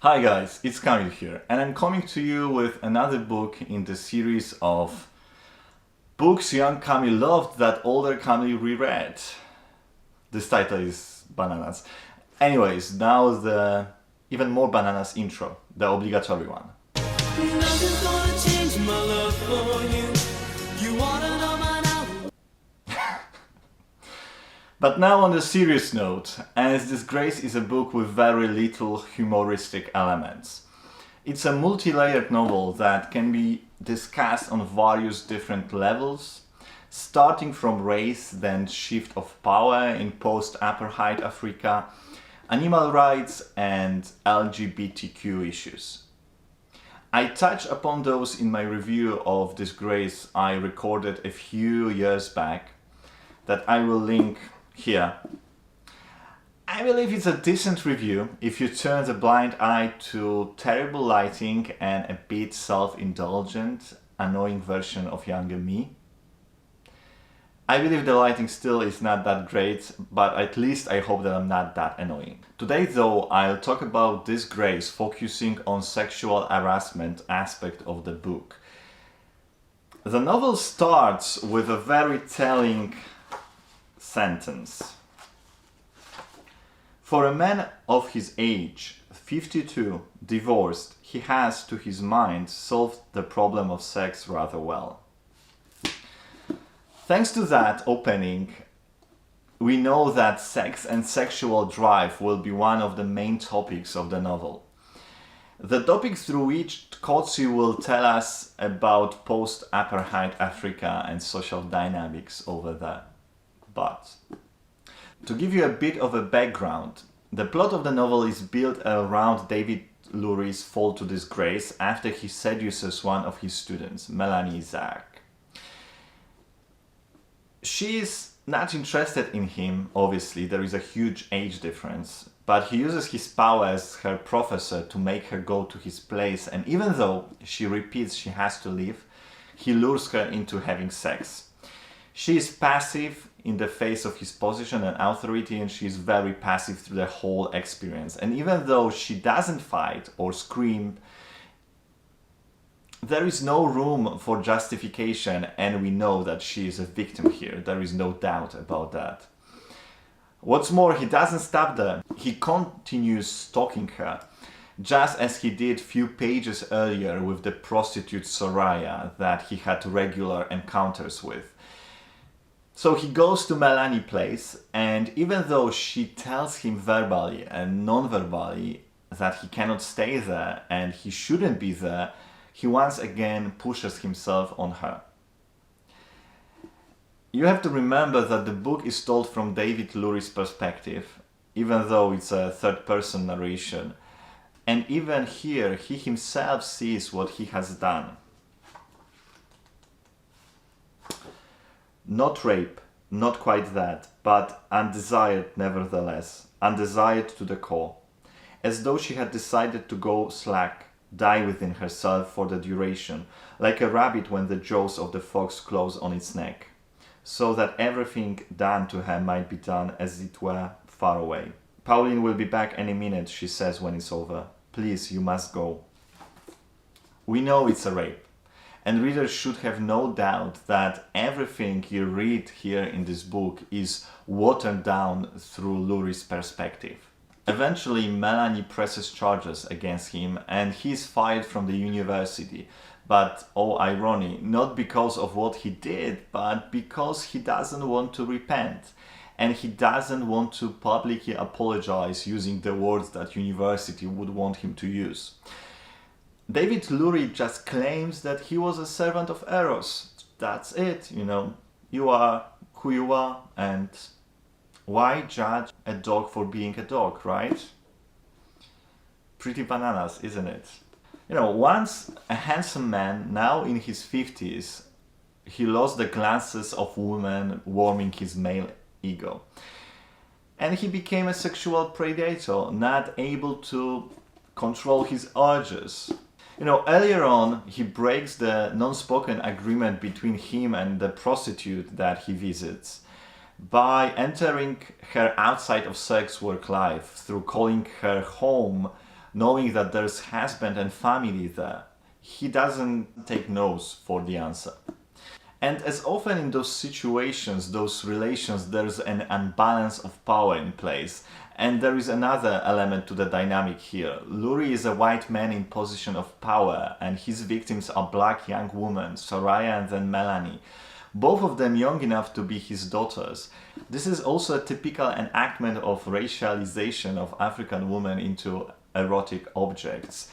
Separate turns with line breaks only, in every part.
Hi guys, it's Kamil here, and I'm coming to you with another book in the series of books young Kamil loved that older Kamil reread. This title is bananas. Anyways, now the even more bananas intro, the obligatory one.
Nothing's gonna change my love for you. You wanna know my now.
But now on a serious note, as Disgrace is a book with very little humoristic elements. It's a multi-layered novel that can be discussed on various different levels, starting from race, then shift of power in post-apartheid Africa, animal rights and LGBTQ issues. I touch upon those in my review of Disgrace I recorded a few years back that I will link here. I believe it's a decent review if you turn a blind eye to terrible lighting and a bit self-indulgent, annoying version of younger me. I believe the lighting still is not that great, but at least I hope that I'm not that annoying. Today though, I'll talk about Disgrace, focusing on sexual harassment aspect of the book. The novel starts with a very telling sentence. For a man of his age, 52, divorced, he has, to his mind, solved the problem of sex rather well. Thanks to that opening, we know that sex and sexual drive will be one of the main topics of the novel. The topic through which Coetzee will tell us about post-apartheid Africa and social dynamics over there. But to give you a bit of a background, the plot of the novel is built around David Lurie's fall to disgrace after he seduces one of his students, Melanie Zach. She is not interested in him, obviously, there is a huge age difference, but he uses his power as her professor to make her go to his place, and even though she repeats she has to leave, he lures her into having sex. She is passive in the face of his position and authority, and she is very passive through the whole experience. And even though she doesn't fight or scream, there is no room for justification, and we know that she is a victim here. There is no doubt about that. What's more, he doesn't stop there. He continues stalking her, just as he did few pages earlier with the prostitute Soraya that he had regular encounters with. So he goes to Melanie's place, and even though she tells him verbally and non-verbally that he cannot stay there and he shouldn't be there, he once again pushes himself on her. You have to remember that the book is told from David Lurie's perspective, even though it's a third-person narration. And even here, he himself sees what he has done. Not rape, not quite that, but undesired nevertheless, undesired to the core. As though she had decided to go slack, die within herself for the duration, like a rabbit when the jaws of the fox close on its neck, so that everything done to her might be done as it were far away. Pauline will be back any minute, she says when it's over. Please, you must go. We know it's a rape. And readers should have no doubt that everything you read here in this book is watered down through Lurie's perspective. Eventually, Melanie presses charges against him and he is fired from the university. But, oh irony, not because of what he did, but because he doesn't want to repent. And he doesn't want to publicly apologize using the words that university would want him to use. David Lurie just claims that he was a servant of Eros. That's it, you know. You are who you are, and why judge a dog for being a dog, right? Pretty bananas, isn't it? You know, once a handsome man, now in his 50s, he lost the glances of women warming his male ego. And he became a sexual predator, not able to control his urges. You know, earlier on, he breaks the non-spoken agreement between him and the prostitute that he visits by entering her outside of sex work life through calling her home knowing that there's husband and family there. He doesn't take no's for the answer. And as often in those situations, those relations, there's an unbalance of power in place. And there is another element to the dynamic here. Lurie is a white man in position of power, and his victims are black young women, Soraya and then Melanie. Both of them young enough to be his daughters. This is also a typical enactment of racialization of African women into erotic objects.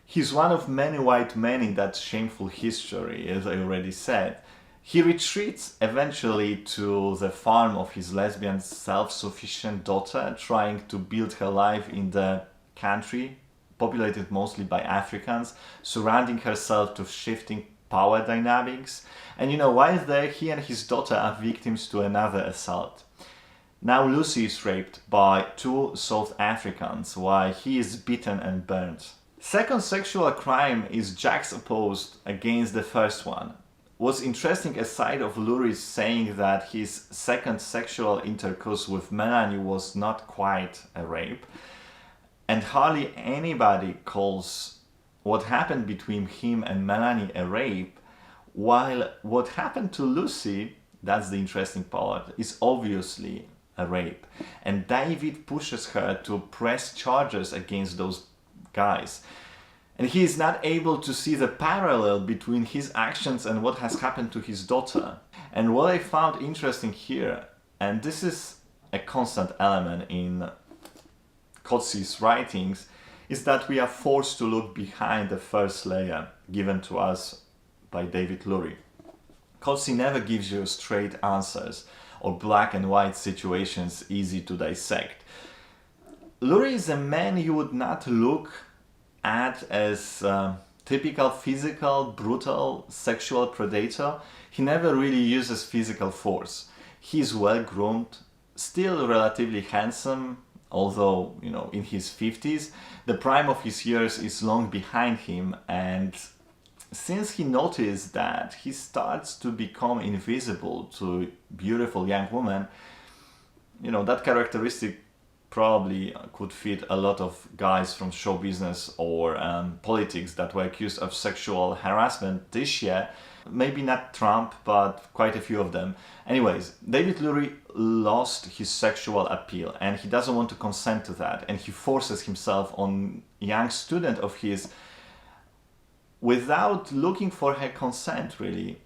He's one of many white men in that shameful history, as I already said. He retreats eventually to the farm of his lesbian self-sufficient daughter, trying to build her life in the country, populated mostly by Africans, surrounding herself to shifting power dynamics. And while there, he and his daughter are victims to another assault. Now Lucy is raped by 2 South Africans while he is beaten and burned. Second sexual crime is juxtaposed against the first one. What's interesting, aside of Lurie saying that his second sexual intercourse with Melanie was not quite a rape, and hardly anybody calls what happened between him and Melanie a rape, while what happened to Lucy, that's the interesting part, is obviously a rape. And David pushes her to press charges against those guys. And he is not able to see the parallel between his actions and what has happened to his daughter. And what I found interesting here, and this is a constant element in Coetzee's writings, is that we are forced to look behind the first layer given to us by David Lurie. Coetzee never gives you straight answers or black and white situations easy to dissect. Lurie is a man you would not look at as typical physical, brutal, sexual predator. He never really uses physical force. He's well groomed, still relatively handsome, although, in his 50s. The prime of his years is long behind him, and since he noticed that he starts to become invisible to beautiful young women, that characteristic probably could fit a lot of guys from show business or politics that were accused of sexual harassment this year. Maybe not Trump, but quite a few of them. Anyways, David Lurie lost his sexual appeal and he doesn't want to consent to that, and he forces himself on a young student of his without looking for her consent, really.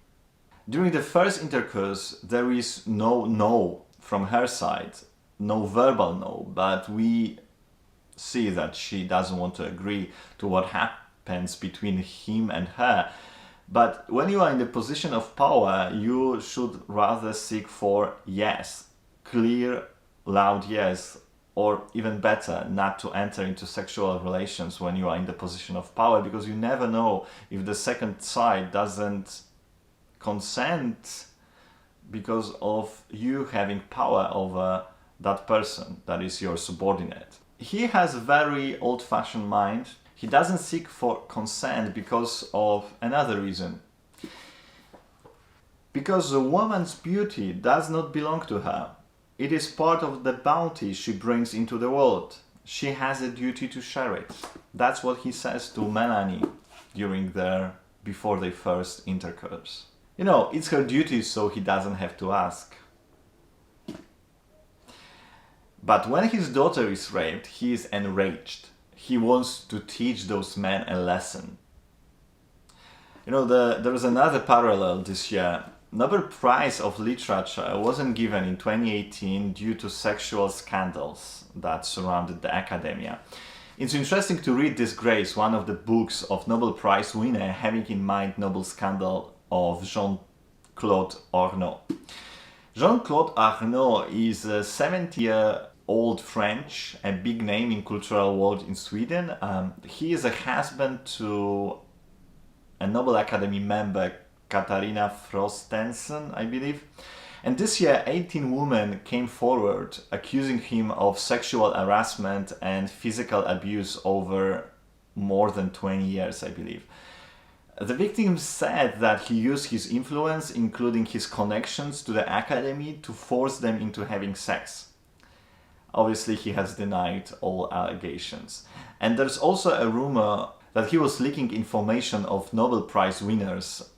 During the first intercourse, there is no from her side. No verbal no, but we see that she doesn't want to agree to what happens between him and her. But when you are in the position of power, you should rather seek for yes, clear, loud yes, or even better, not to enter into sexual relations when you are in the position of power, because you never know if the second side doesn't consent because of you having power over that person that is your subordinate. He has a very old-fashioned mind. He doesn't seek for consent because of another reason. Because a woman's beauty does not belong to her. It is part of the bounty she brings into the world. She has a duty to share it. That's what he says to Melanie before their first intercourse. It's her duty, so he doesn't have to ask. But when his daughter is raped, he is enraged. He wants to teach those men a lesson. There is another parallel this year. Nobel Prize of Literature wasn't given in 2018 due to sexual scandals that surrounded the academia. It's interesting to read Disgrace, one of the books of Nobel Prize winner, having in mind Nobel scandal of Jean-Claude Arnault. Jean-Claude Arnault is a 70-year-old French, a big name in cultural world in Sweden. He is a husband to a Nobel Academy member, Katarina Frostensen, I believe. And this year, 18 women came forward accusing him of sexual harassment and physical abuse over more than 20 years, I believe. The victims said that he used his influence, including his connections to the academy, to force them into having sex. Obviously, he has denied all allegations. And there's also a rumor that he was leaking information of Nobel Prize winners.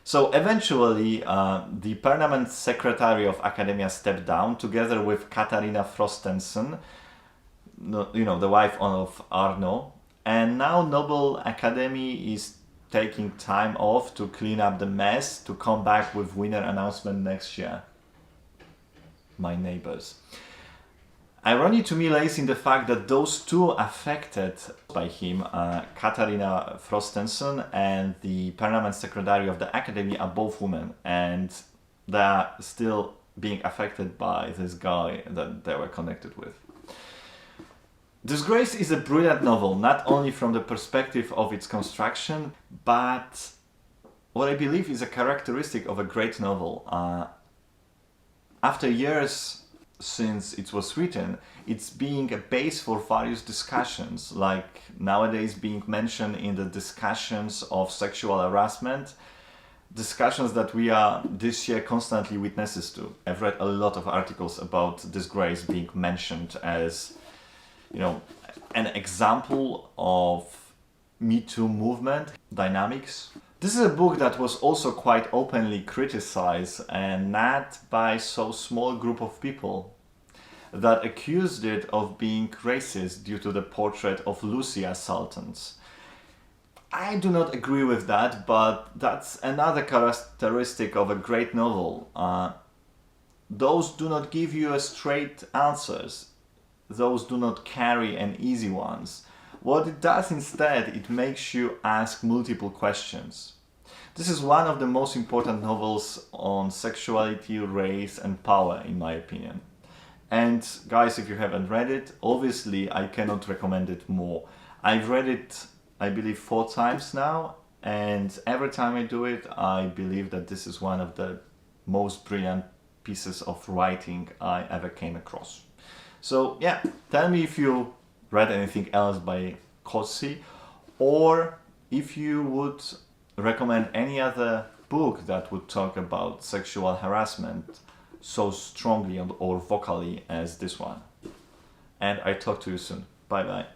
So eventually, the permanent secretary of academia stepped down together with Katarina Frostenson, the wife of Arno. And now Nobel Academy is taking time off to clean up the mess, to come back with winner announcement next year. My neighbors. Irony to me lays in the fact that those two affected by him, Katarina Frostenson and the permanent secretary of the academy, are both women, and they are still being affected by this guy that they were connected with. Disgrace is a brilliant novel, not only from the perspective of its construction, but what I believe is a characteristic of a great novel. After years since it was written, it's being a base for various discussions, like nowadays being mentioned in the discussions of sexual harassment, discussions that we are this year constantly witnesses to. I've read a lot of articles about Disgrace being mentioned as, an example of Me Too movement dynamics. This is a book that was also quite openly criticized, and not by so small group of people that accused it of being racist due to the portrait of Lucy as sultans. I do not agree with that, but that's another characteristic of a great novel. Those do not give you a straight answers. Those do not carry an easy ones. What it does instead, it makes you ask multiple questions. This is one of the most important novels on sexuality, race and power, in my opinion. And guys, if you haven't read it, obviously I cannot recommend it more. I've read it, I believe, 4 times now, and every time I do it, I believe that this is one of the most brilliant pieces of writing I ever came across. So yeah, tell me if you read anything else by Coetzee, or if you would recommend any other book that would talk about sexual harassment so strongly or vocally as this one. And I talk to you soon. Bye bye.